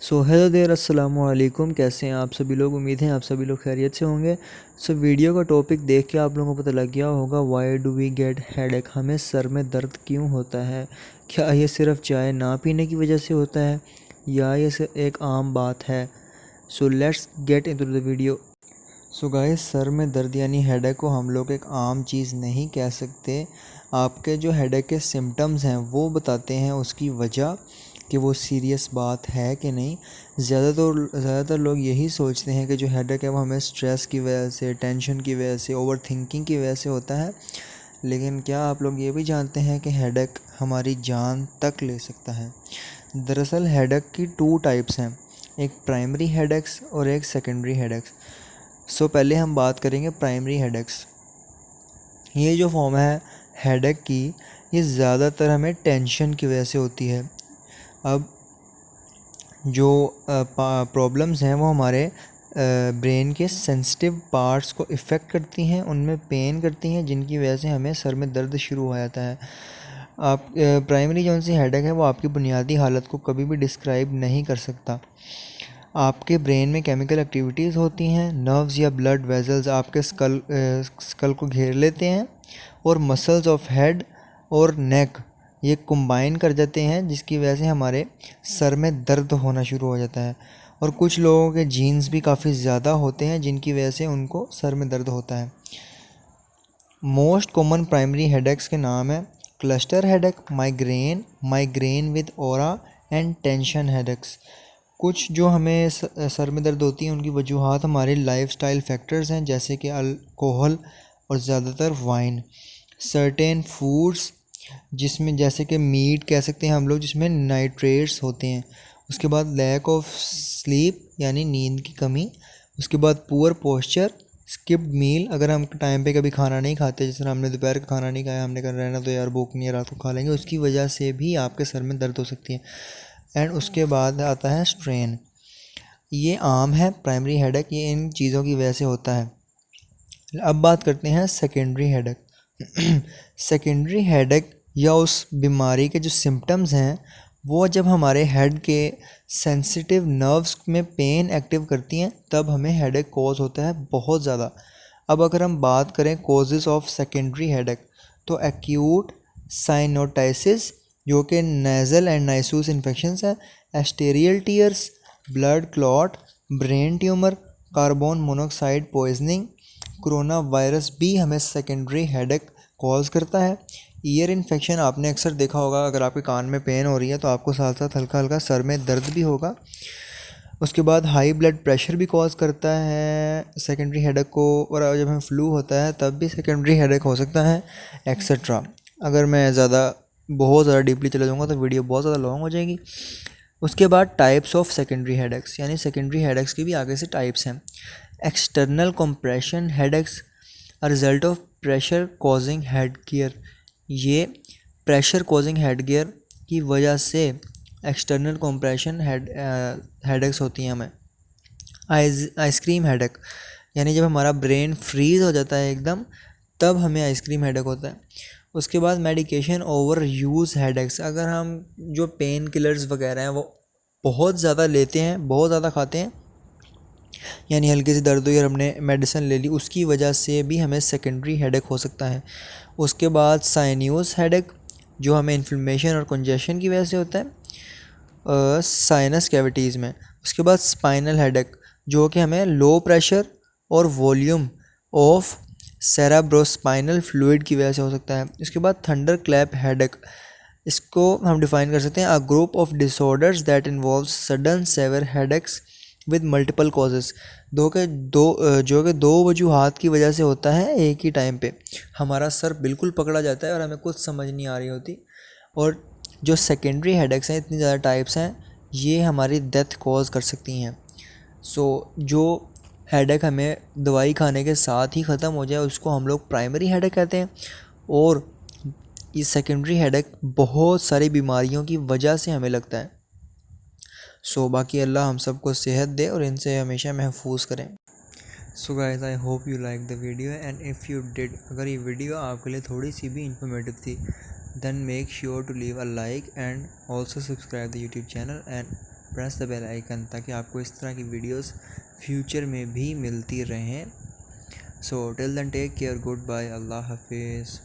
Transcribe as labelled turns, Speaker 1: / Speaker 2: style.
Speaker 1: So hello there अस्सलाम वालेकुम। कैसे हैं आप सभी लोग? उम्मीद है आप सभी लोग खैरियत से होंगे। सो वीडियो का टॉपिक देख के आप लोगों को पता लग गया होगा, why do we get headache. हमें सर में दर्द क्यों होता है? क्या ये सिर्फ चाय ना पीने की वजह से होता है या ये सिर्फ एक आम बात है? So let's get into the video. So guys, sir में दर्द यानी हेडेक को हम लोग एक आम चीज़ नहीं कह सकते। आपके जो हेडेक के सिम्टम्स हैं वो बताते हैं उसकी वजह कि वो सीरियस बात है कि नहीं। ज़्यादातर लोग यही सोचते हैं कि जो हेडेक है वो हमें स्ट्रेस की वजह से, टेंशन की वजह से, ओवर थिंकिंग की वजह से होता है। लेकिन क्या आप लोग ये भी जानते हैं कि हेडेक हमारी जान तक ले सकता है? दरअसल हेडेक की 2 टाइप्स हैं, एक प्राइमरी हेडेक्स और एक सेकेंडरी हेडेक्स। सो पहले हम बात करेंगे प्राइमरी हेडेक्स। ये जो फॉर्म है हेडेक की, ये ज़्यादातर हमें टेंशन की वजह से होती है। अब जो प्रॉब्लम्स हैं वो हमारे ब्रेन के सेंसिटिव पार्ट्स को इफ़ेक्ट करती हैं, उनमें पेन करती हैं, जिनकी वजह से हमें सर में दर्द शुरू हो जाता है। आप प्राइमरी जो सी हेडेक है वो आपकी बुनियादी हालत को कभी भी डिस्क्राइब नहीं कर सकता। आपके ब्रेन में केमिकल एक्टिविटीज़ होती हैं, नर्व्स या ब्लड वेजल्स आपके स्कल को घेर लेते हैं और मसल्स ऑफ हेड और नेक ये कंबाइन कर जाते हैं, जिसकी वजह से हमारे सर में दर्द होना शुरू हो जाता है। और कुछ लोगों के जीन्स भी काफ़ी ज़्यादा होते हैं, जिनकी वजह से उनको सर में दर्द होता है। मोस्ट कॉमन प्राइमरी हेडेक्स के नाम है cluster headache, migraine with aura and tension headaches. कुछ जो हमें सर में दर्द होती है उनकी वजूहात हमारे लाइफस्टाइल फैक्टर्स हैं, जैसे कि अल्कोहल और ज़्यादातर वाइन, सर्टेन फूड्स जिसमें जैसे कि मीट कह सकते हैं हम लोग, जिसमें नाइट्रेट्स होते हैं। उसके बाद लैक ऑफ स्लीप यानी नींद की कमी। उसके बाद पुअर पोस्चर, स्किप्ड मील, अगर हम टाइम पे कभी खाना नहीं खाते, जिस तरह हमने दोपहर का खाना नहीं खाया, हमने कर रहना तो यार भूख नहीं है, रात को खा लेंगे, उसकी वजह से भी आपके सर में दर्द हो सकती है। एंड उसके बाद आता है स्ट्रेन। ये आम है प्राइमरी हेडेक, ये इन चीज़ों की वजह से होता है। अब बात करते हैं सेकेंडरी हेडेक। सेकेंडरी हेडेक या उस बीमारी के जो सिम्टम्स हैं वो जब हमारे हेड के सेंसिटिव नर्व्स में पेन एक्टिव करती हैं तब हमें हेडेक कॉज होता है बहुत ज़्यादा। अब अगर हम बात करें कॉजेज़ ऑफ सेकेंडरी हेडेक, तो एक्यूट साइनोटाइसिस जो कि नेज़ल एंड नाइसूस इन्फेक्शंस है, arterial tears, blood clot, brain tumour, carbon monoxide poisoning, corona virus भी हमें सेकेंडरी हेडेक कॉज करता है। ईयर इन्फेक्शन आपने अक्सर देखा होगा, अगर आपके कान में पेन हो रही है तो आपको साथ साथ हल्का हल्का सर में दर्द भी होगा। उसके बाद हाई ब्लड प्रेशर भी कॉज करता है सेकेंडरी हेडेक को, और जब हमें फ्लू होता है तब भी सेकेंडरी हेडेक हो सकता है, एक्सेट्रा। अगर मैं बहुत ज़्यादा डीपली चले जाऊँगा तो वीडियो बहुत ज़्यादा लॉन्ग हो जाएगी। उसके बाद टाइप्स ऑफ सेकेंडरी हेडेक्स, यानी सेकेंडरी हेडेक्स की भी आगे से टाइप्स हैं। External compression headaches, a result of pressure causing head gear. ये प्रेशर कॉजिंग हेड गियर की वजह से एक्सटर्नल कंप्रेशन हेडेक्स होती हैं हमें। आइसक्रीम हेडेक, यानी जब हमारा ब्रेन फ्रीज हो जाता है एकदम, तब हमें आइसक्रीम हेडेक होता है। उसके बाद मेडिकेशन ओवर यूज़ हेडेक्स, अगर हम जो पेन किलर्स वगैरह हैं वो बहुत ज़्यादा लेते हैं, बहुत ज़्यादा खाते हैं, यानी हल्की सी दर्द हुई और हमने मेडिसिन ले ली, उसकी वजह से भी हमें सेकेंडरी हेडेक हो सकता है। उसके बाद साइनस हेडेक जो हमें इन्फ्लेमेशन और कंजेशन की वजह से होता है साइनस कैविटीज़ में। उसके बाद स्पाइनल हेडेक जो कि हमें लो प्रेशर और वॉल्यूम ऑफ सेरेब्रोस्पाइनल फ्लूइड की वजह से हो सकता है। उसके बाद थंडर क्लैप हेडेक, इसको हम डिफ़ाइन कर सकते हैं, a group of disorders that involve sudden severe headaches with multiple causes. जो कि दो वजूहात की वजह से होता है एक ही टाइम पे। हमारा सर बिल्कुल पकड़ा जाता है और हमें कुछ समझ नहीं आ रही होती। और जो सेकेंडरी हेडेक्स हैं, इतनी ज़्यादा टाइप्स हैं, ये हमारी डेथ कॉज कर सकती हैं। सो जो हेडेक हमें दवाई खाने के साथ ही ख़त्म हो जाए उसको हम लोग प्राइमरी हेडेक कहते हैं। और ये सेकेंडरी हेडेक बहुत सारी बीमारियों की वजह से हमें लगता है। सो बाकी अल्लाह हम सबको सेहत दे और इनसे हमेशा महफूज करें। So guys, I hope you like the video, and if you did, अगर ये वीडियो आपके लिए थोड़ी सी भी इंफॉर्मेटिव थी, then make sure to leave a like and also subscribe the YouTube channel and press the bell icon, ताकि आपको इस तरह की वीडियोस फ्यूचर में भी मिलती रहें। So till then take care, goodbye, अल्लाह हाफिज़।